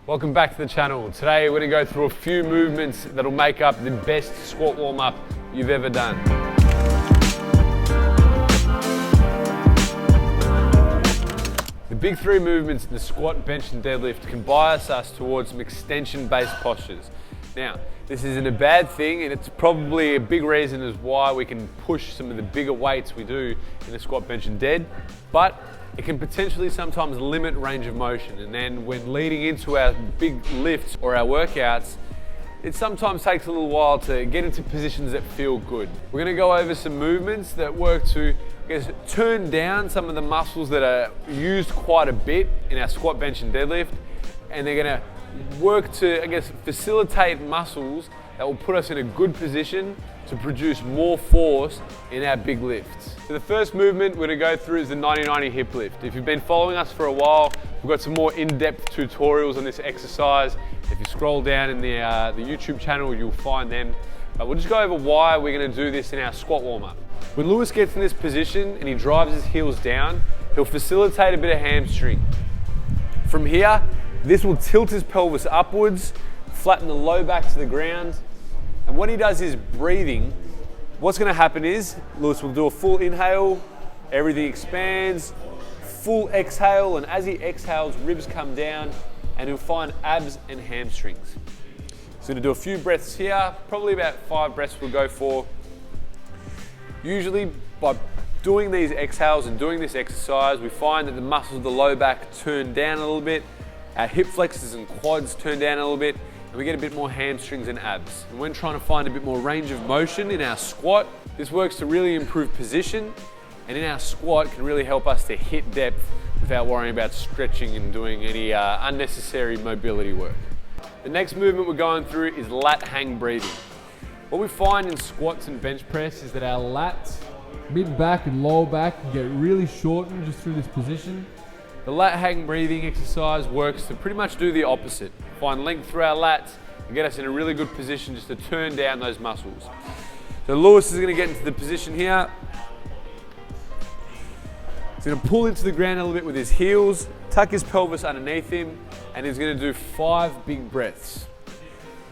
Welcome back to the channel. Today we're going to go through a few movements that'll make up the best squat warm-up you've ever done. The big three movements in the squat, bench and deadlift can bias us towards some extension-based postures. Now, this isn't a bad thing, and it's probably a big reason as why we can push some of the bigger weights we do in the squat, bench and dead, but it can potentially sometimes limit range of motion. And then when leading into our big lifts or our workouts, it sometimes takes a little while to get into positions that feel good. We're gonna go over some movements that work to, turn down some of the muscles that are used quite a bit in our squat, bench and deadlift, and they're gonna work to, facilitate muscles that will put us in a good position to produce more force in our big lifts. So the first movement we're gonna go through is the 90-90 hip lift. If you've been following us for a while, we've got some more in-depth tutorials on this exercise. If you scroll down in the YouTube channel, you'll find them. We'll just go over why we're gonna do this in our squat warm-up. When Lewis gets in this position and he drives his heels down, he'll facilitate a bit of hamstring. From here, this will tilt his pelvis upwards, flatten the low back to the ground, and when he does his breathing, what's going to happen is Lewis will do a full inhale, everything expands, full exhale, and as he exhales, ribs come down, and he'll find abs and hamstrings. So going to do a few breaths here, probably about 5 breaths we'll go for. Usually by doing these exhales and doing this exercise, we find that the muscles of the low back turn down a little bit, our hip flexors and quads turn down a little bit, and we get a bit more hamstrings and abs. And when trying to find a bit more range of motion in our squat, this works to really improve position, and in our squat can really help us to hit depth without worrying about stretching and doing any unnecessary mobility work. The next movement we're going through is Lat Hang Breathing. What we find in squats and bench press is that our lats, mid back and lower back can get really shortened just through this position. The Lat Hang Breathing exercise works to pretty much do the opposite. Find length through our lats and get us in a really good position just to turn down those muscles. So Lewis is going to get into the position here. He's going to pull into the ground a little bit with his heels, tuck his pelvis underneath him, and he's going to do 5 big breaths.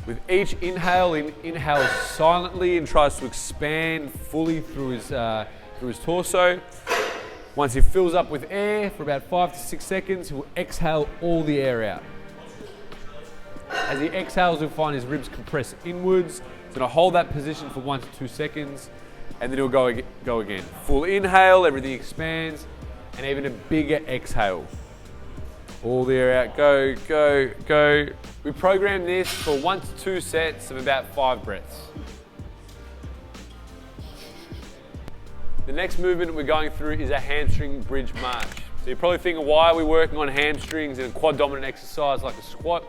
With each inhale, he inhales silently and tries to expand fully through his torso. Once he fills up with air for about 5 to 6 seconds, he will exhale all the air out. As he exhales, he'll find his ribs compress inwards. He's going to hold that position for 1 to 2 seconds, and then he'll go again. Full inhale, everything expands, and even a bigger exhale. All the air out, go, go, go. We program this for 1 to 2 sets of about 5 breaths. The next movement we're going through is a hamstring bridge march. So you're probably thinking, why are we working on hamstrings in a quad dominant exercise like a squat?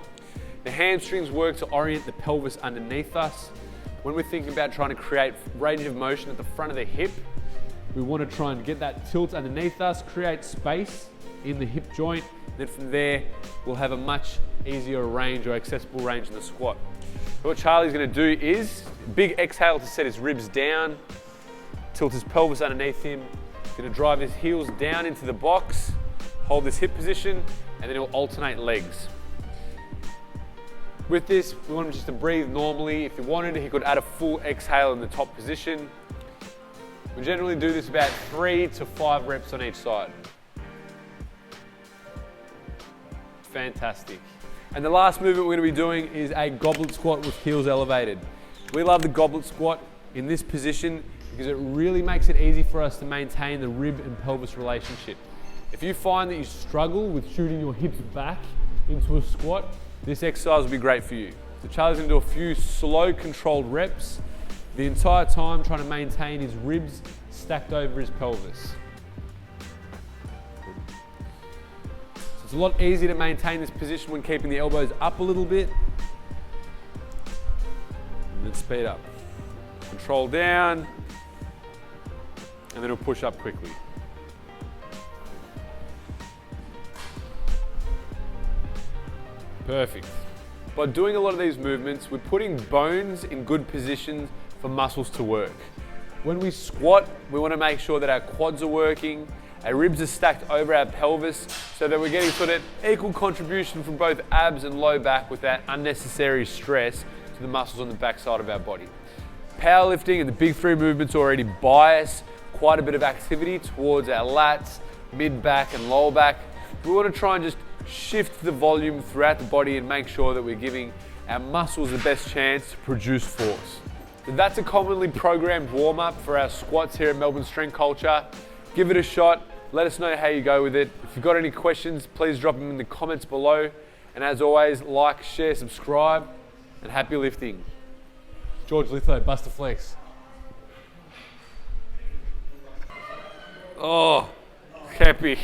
The hamstrings work to orient the pelvis underneath us. When we're thinking about trying to create range of motion at the front of the hip, we want to try and get that tilt underneath us, create space in the hip joint. Then from there, we'll have a much easier range or accessible range in the squat. So what Charlie's going to do is big exhale to set his ribs down, tilt his pelvis underneath him. He's going to drive his heels down into the box, hold this hip position, and then he'll alternate legs. With this, we want him just to breathe normally. If he wanted, he could add a full exhale in the top position. We generally do this about 3 to 5 reps on each side. Fantastic. And the last movement we're going to be doing is a goblet squat with heels elevated. We love the goblet squat in this position because it really makes it easy for us to maintain the rib and pelvis relationship. If you find that you struggle with shooting your hips back into a squat, this exercise will be great for you. So Charlie's going to do a few slow controlled reps the entire time, trying to maintain his ribs stacked over his pelvis. So it's a lot easier to maintain this position when keeping the elbows up a little bit. And then speed up. Control down, and then he'll push up quickly. Perfect. By doing a lot of these movements, we're putting bones in good positions for muscles to work. When we squat, we want to make sure that our quads are working, Our ribs are stacked over our pelvis so that we're getting sort of equal contribution from both abs and low back without unnecessary stress to the muscles on the back side of our body. Powerlifting and the big three movements already bias quite a bit of activity towards our lats, mid back and lower back. We want to try and just shift the volume throughout the body and make sure that we're giving our muscles the best chance to produce force. So that's a commonly programmed warm-up for our squats here at Melbourne Strength Culture. Give it a shot. Let us know how you go with it. If you've got any questions, please drop them in the comments below. And as always, like, share, subscribe, and happy lifting. George Litho, bust a flex. Oh, happy.